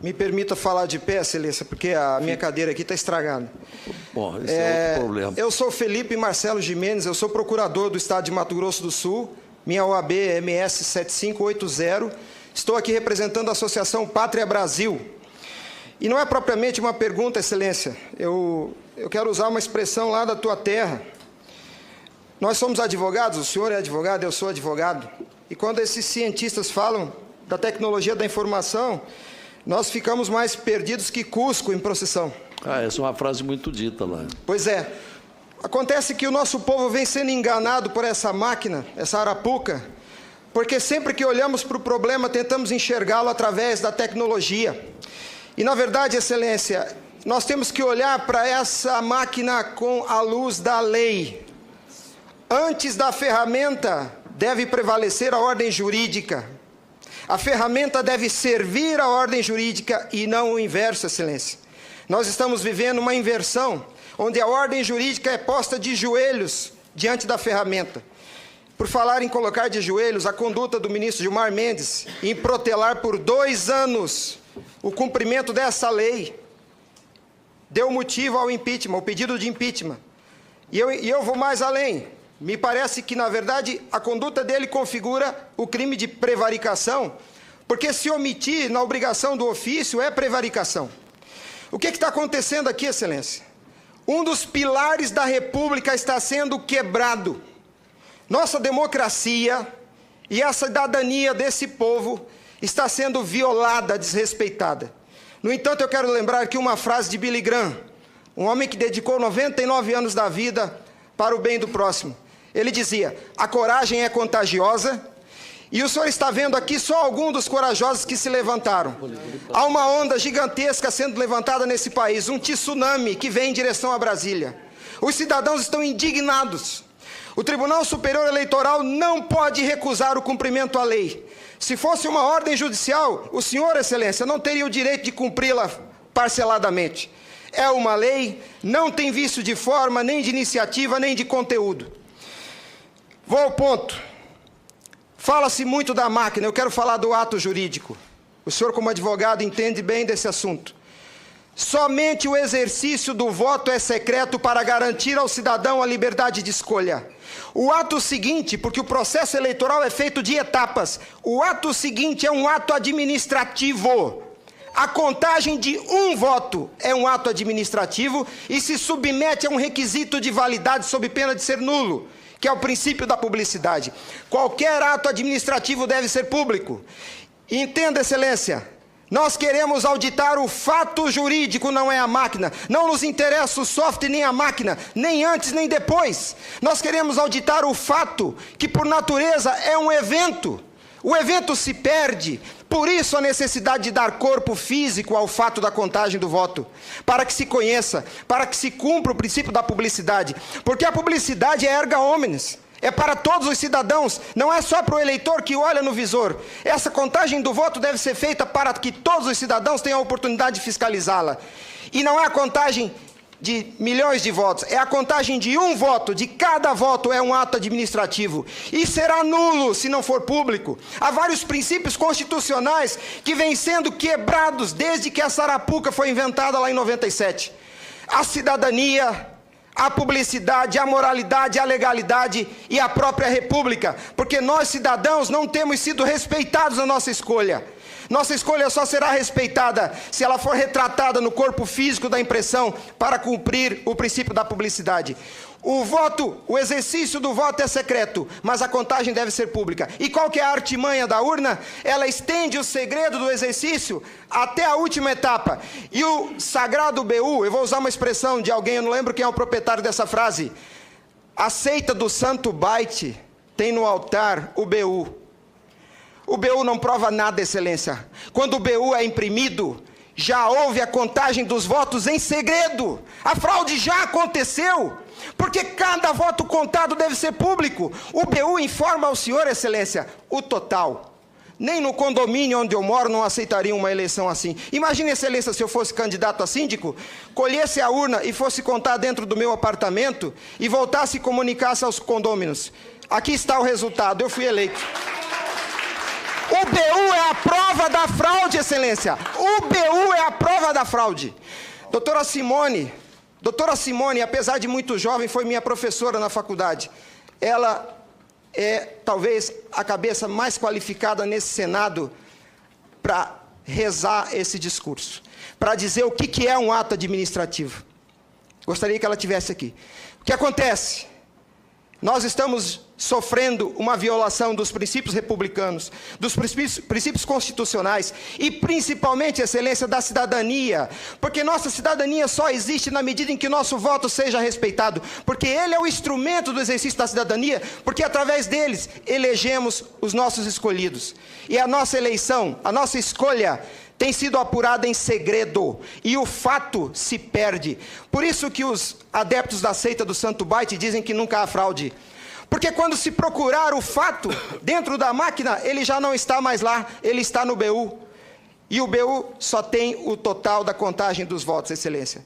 Me permita falar de pé, Excelência, porque a minha cadeira aqui está estragada. Bom, esse é outro problema. Eu sou Felipe Marcelo Gimenez, eu sou procurador do Estado de Mato Grosso do Sul, minha OAB é MS 7580, estou aqui representando a Associação Pátria Brasil. E não é propriamente uma pergunta, Excelência, eu quero usar uma expressão lá da tua terra. Nós somos advogados, o senhor é advogado, eu sou advogado, e quando esses cientistas falam da tecnologia da informação, nós ficamos mais perdidos que Cusco em procissão. Essa é uma frase muito dita lá. Pois é. Acontece que o nosso povo vem sendo enganado por essa máquina, essa arapuca, porque sempre que olhamos para o problema, tentamos enxergá-lo através da tecnologia. E, na verdade, Excelência, nós temos que olhar para essa máquina com a luz da lei. Antes da ferramenta, deve prevalecer a ordem jurídica. A ferramenta deve servir à ordem jurídica e não o inverso, Excelência. Nós estamos vivendo uma inversão, onde a ordem jurídica é posta de joelhos diante da ferramenta. Por falar em colocar de joelhos, a conduta do ministro Gilmar Mendes em protelar por 2 anos o cumprimento dessa lei deu motivo ao impeachment, ao pedido de impeachment. E eu vou mais além. Me parece que, na verdade, a conduta dele configura o crime de prevaricação, porque se omitir na obrigação do ofício é prevaricação. O que está acontecendo aqui, Excelência? Um dos pilares da República está sendo quebrado. Nossa democracia e a cidadania desse povo está sendo violada, desrespeitada. No entanto, eu quero lembrar aqui uma frase de Billy Graham, um homem que dedicou 99 anos da vida para o bem do próximo. Ele dizia: a coragem é contagiosa, e o senhor está vendo aqui só alguns dos corajosos que se levantaram. Há uma onda gigantesca sendo levantada nesse país, um tsunami que vem em direção a Brasília. Os cidadãos estão indignados. O Tribunal Superior Eleitoral não pode recusar o cumprimento à lei. Se fosse uma ordem judicial, o senhor, Excelência, não teria o direito de cumpri-la parceladamente. É uma lei, não tem vício de forma, nem de iniciativa, nem de conteúdo. Vou ao ponto. Fala-se muito da máquina, eu quero falar do ato jurídico. O senhor, como advogado, entende bem desse assunto. Somente o exercício do voto é secreto para garantir ao cidadão a liberdade de escolha. O ato seguinte, porque o processo eleitoral é feito de etapas, o ato seguinte é um ato administrativo. A contagem de um voto é um ato administrativo e se submete a um requisito de validade sob pena de ser nulo, que é o princípio da publicidade. Qualquer ato administrativo deve ser público. Entenda, Excelência, nós queremos auditar o fato jurídico, não é a máquina. Não nos interessa o software nem a máquina, nem antes nem depois. Nós queremos auditar o fato, que por natureza é um evento. O evento se perde, por isso a necessidade de dar corpo físico ao fato da contagem do voto, para que se conheça, para que se cumpra o princípio da publicidade, porque a publicidade é erga omnes, é para todos os cidadãos, não é só para o eleitor que olha no visor. Essa contagem do voto deve ser feita para que todos os cidadãos tenham a oportunidade de fiscalizá-la, e não é a contagem de milhões de votos, é a contagem de um voto, de cada voto é um ato administrativo, e será nulo se não for público. Há vários princípios constitucionais que vêm sendo quebrados desde que a Sarapuca foi inventada lá em 97. A cidadania, a publicidade, a moralidade, a legalidade e a própria república, porque nós cidadãos não temos sido respeitados na nossa escolha. Nossa escolha só será respeitada se ela for retratada no corpo físico da impressão para cumprir o princípio da publicidade. O exercício do voto é secreto, mas a contagem deve ser pública. E qual que é a artimanha da urna? Ela estende o segredo do exercício até a última etapa. E o sagrado BU, eu vou usar uma expressão de alguém, eu não lembro quem é o proprietário dessa frase. A seita do santo byte tem no altar o BU. O BU não prova nada, Excelência. Quando o BU é imprimido, já houve a contagem dos votos em segredo. A fraude já aconteceu, porque cada voto contado deve ser público. O BU informa ao senhor, Excelência, o total. Nem no condomínio onde eu moro não aceitaria uma eleição assim. Imagine, Excelência, se eu fosse candidato a síndico, colhesse a urna e fosse contar dentro do meu apartamento e voltasse e comunicasse aos condôminos. Aqui está o resultado, eu fui eleito. O BU é a prova da fraude, excelência. O BU é a prova da fraude. Doutora Simone, apesar de muito jovem, foi minha professora na faculdade. Ela é, talvez, a cabeça mais qualificada nesse Senado para rezar esse discurso, para dizer o que é um ato administrativo. Gostaria que ela estivesse aqui. O que acontece? Nós estamos sofrendo uma violação dos princípios republicanos, dos princípios constitucionais e, principalmente, excelência, da cidadania. Porque nossa cidadania só existe na medida em que nosso voto seja respeitado. Porque ele é o instrumento do exercício da cidadania, porque através deles elegemos os nossos escolhidos. E a nossa eleição, a nossa escolha, tem sido apurada em segredo, e o fato se perde. Por isso que os adeptos da seita do Santo Byte dizem que nunca há fraude. Porque quando se procurar o fato dentro da máquina, ele já não está mais lá, ele está no BU. E o BU só tem o total da contagem dos votos, excelência.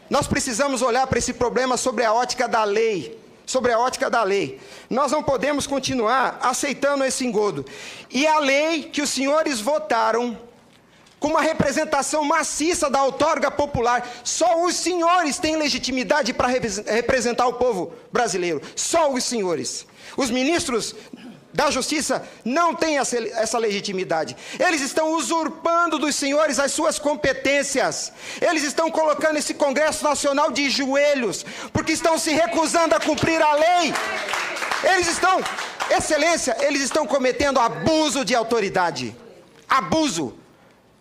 Nós precisamos olhar para esse problema sobre a ótica da lei. Sobre a ótica da lei. Nós não podemos continuar aceitando esse engodo. E a lei que os senhores votaram, com uma representação maciça da outorga popular, só os senhores têm legitimidade para representar o povo brasileiro. Só os senhores. Os ministros da Justiça não têm essa legitimidade. Eles estão usurpando dos senhores as suas competências. Eles estão colocando esse Congresso Nacional de joelhos, porque estão se recusando a cumprir a lei. Excelência, eles estão cometendo abuso de autoridade. Abuso.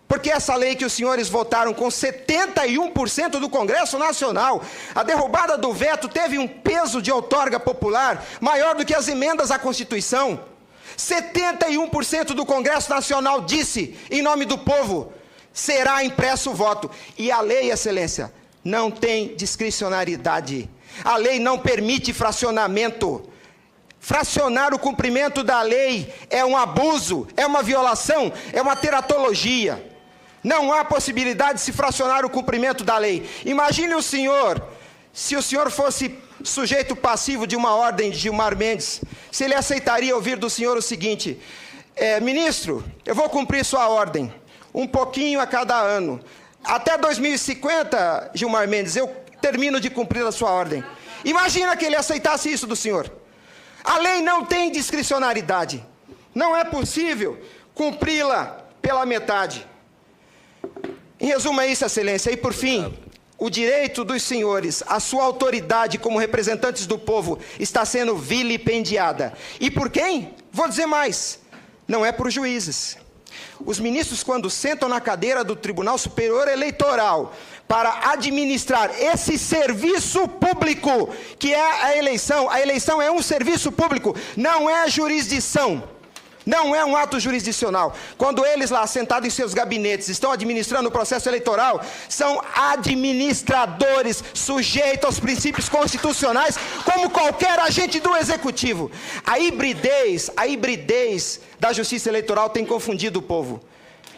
Porque essa lei que os senhores votaram com 71% do Congresso Nacional, a derrubada do veto teve um peso de outorga popular maior do que as emendas à Constituição. 71% do Congresso Nacional disse, em nome do povo, será impresso o voto. E a lei, excelência, não tem discricionariedade. A lei não permite fracionamento. Fracionar o cumprimento da lei é um abuso, é uma violação, é uma teratologia. Não há possibilidade de se fracionar o cumprimento da lei. Imagine o senhor, se o senhor fosse sujeito passivo de uma ordem de Gilmar Mendes, se ele aceitaria ouvir do senhor o seguinte: ministro, eu vou cumprir sua ordem, um pouquinho a cada ano. Até 2050, Gilmar Mendes, eu termino de cumprir a sua ordem. Imagina que ele aceitasse isso do senhor. A lei não tem discricionariedade. Não é possível cumpri-la pela metade. Em resumo é isso, excelência. E por fim, o direito dos senhores, a sua autoridade como representantes do povo está sendo vilipendiada. E por quem? Vou dizer mais. Não é por juízes. Os ministros, quando sentam na cadeira do Tribunal Superior Eleitoral para administrar esse serviço público, que é a eleição é um serviço público, não é jurisdição. Não é um ato jurisdicional. Quando eles lá, sentados em seus gabinetes, estão administrando o processo eleitoral, são administradores sujeitos aos princípios constitucionais, como qualquer agente do executivo. A hibridez da justiça eleitoral tem confundido o povo.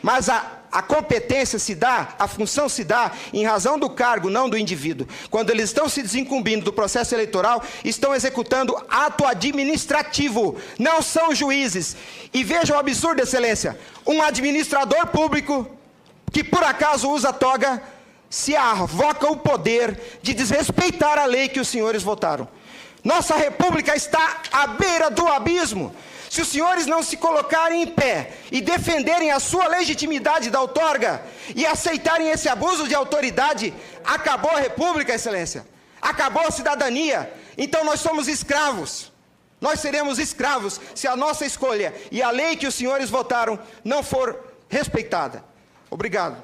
Mas a competência se dá, a função se dá em razão do cargo, não do indivíduo. Quando eles estão se desincumbindo do processo eleitoral, estão executando ato administrativo, não são juízes. E veja o absurdo, excelência, um administrador público, que por acaso usa toga, se arvoca o poder de desrespeitar a lei que os senhores votaram. Nossa república está à beira do abismo. Se os senhores não se colocarem em pé e defenderem a sua legitimidade da outorga e aceitarem esse abuso de autoridade, acabou a república, excelência. Acabou a cidadania. Então nós somos escravos. Nós seremos escravos se a nossa escolha e a lei que os senhores votaram não for respeitada. Obrigado.